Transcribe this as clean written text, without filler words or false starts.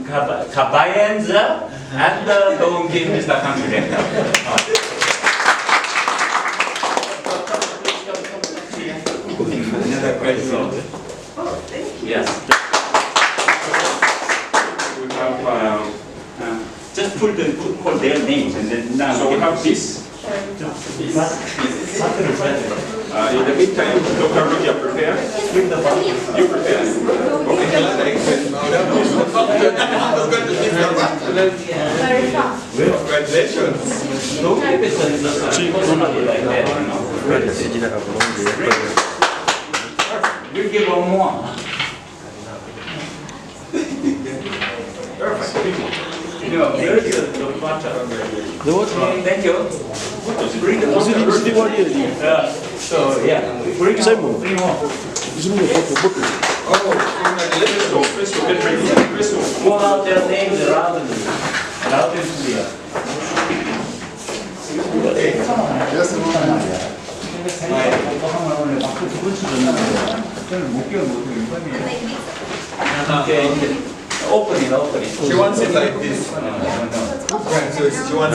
Kabayenza and Don Kim is the country. Yes. We have just put their names and then now. So we have this. In the meantime, Dr. Roger, prepare. You prepare. Congratulations. You give one more. Perfect. No, very good. Thank you. So, yeah. Bring three more. Oh, call out their names around them. Allow them to be up. Okay. Open it. She wants it like this. No. Right, so she wants